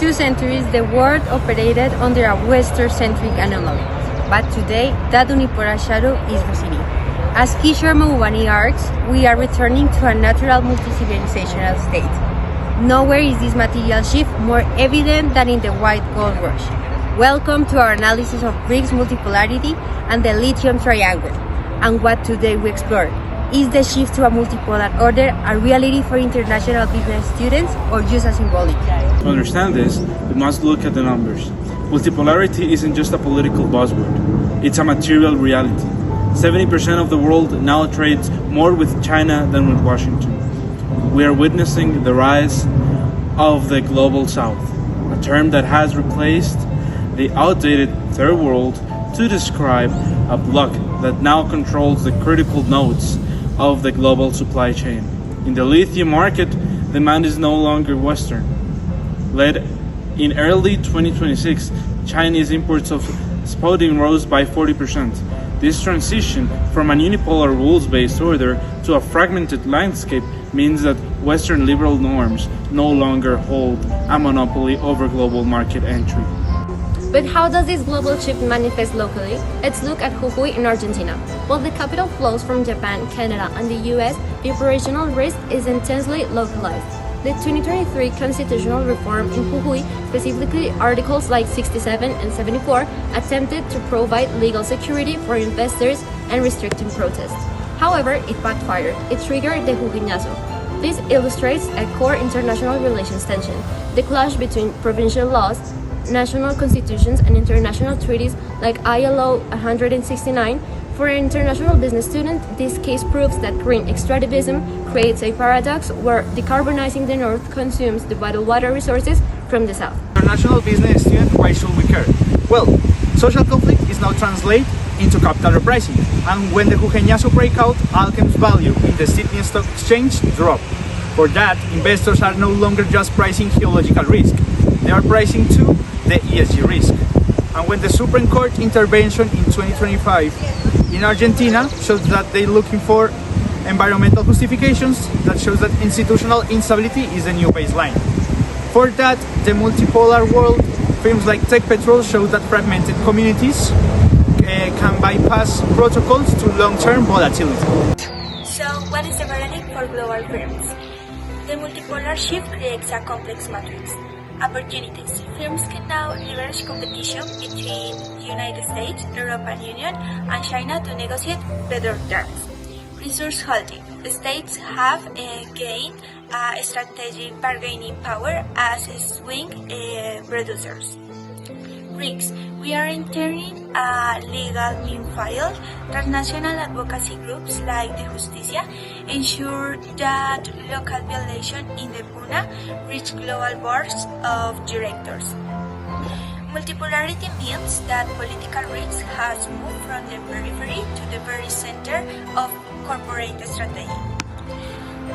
2 centuries, the world operated under a Western-centric anomaly, but today, that unipolar shadow is receding. As Kishore Mahbubani argues, we are returning to a natural multi-civilizational state. Nowhere is this material shift more evident than in the white gold rush. Welcome to our analysis of BRICS multipolarity and the lithium triangle. And what today we explore. Is the shift to a multipolar order a reality for international business students or just a symbolic? To understand this, we must look at the numbers. Multipolarity isn't just a political buzzword, it's a material reality. 70% of the world now trades more with China than with Washington. We are witnessing the rise of the global south, a term that has replaced the outdated third world to describe a bloc that now controls the critical nodes of the global supply chain. In the lithium market, demand is no longer Western. Led in early 2026, Chinese imports of spodumene rose by 40%. This transition from an unipolar rules-based order to a fragmented landscape means that Western liberal norms no longer hold a monopoly over global market entry. But how does this global shift manifest locally? Let's look at Jujuy in Argentina. While the capital flows from Japan, Canada, and the US, the operational risk is intensely localized. The 2023 constitutional reform in Jujuy, specifically Articles like 67 and 74, attempted to provide legal security for investors and restricting protests. However, it backfired. It triggered the Jujuyazo. This illustrates a core international relations tension, the clash between provincial laws, national constitutions, and international treaties like ILO 169. For an international business student, this case proves that green extractivism creates a paradox where decarbonizing the north consumes the vital water resources from the south. International business student, why should we care? Well, social conflict is now translated into capital repricing, and when the Jujeñazo breakout, Allkem's value in the Sydney Stock Exchange dropped. For that, investors are no longer just pricing geological risk, they are pricing too the ESG risk. And when the Supreme Court intervention in 2025 in Argentina shows that they're looking for environmental justifications, that shows that institutional instability is a new baseline. For that, the multipolar world, films like Tech Petrol show that fragmented communities can bypass protocols to long-term volatility. So, what is the verdict for global firms? The multipolar shift creates a complex matrix. Opportunities. Firms can now leverage competition between the United States, European Union, and China to negotiate better terms. Resource holding. States have gained strategic bargaining power as swing producers. Risks. We are entering a legal minefield. Transnational advocacy groups like the Justicia ensure that local violation in the PUNA reach global boards of directors. Multipolarity means that political risk has moved from the periphery to the very center of corporate strategy.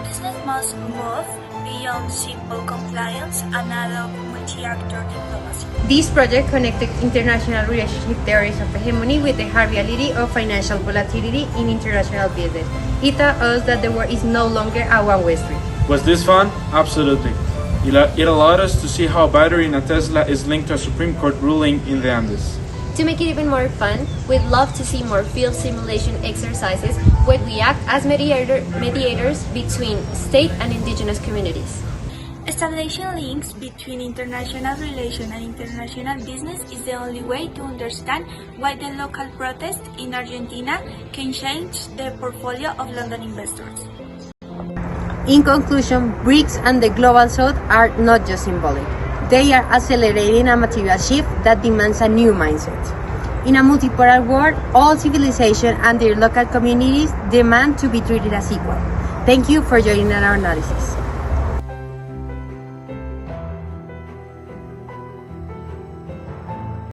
Business must move beyond simple compliance and adopt multi-actor diplomacy. This project connected international relationship theories of hegemony with the hard reality of financial volatility in international business. It taught us that the world is no longer a one-way street. Was this fun? Absolutely. It allowed us to see how battery in a Tesla is linked to a Supreme Court ruling in the Andes. To make it even more fun, we'd love to see more field simulation exercises where we act as mediators between state and indigenous communities. Establishing links between international relations and international business is the only way to understand why the local protest in Argentina can change the portfolio of London investors. In conclusion, BRICS and the Global South are not just symbolic. They are accelerating a material shift that demands a new mindset. In a multipolar world, all civilizations and their local communities demand to be treated as equal. Thank you for joining our analysis.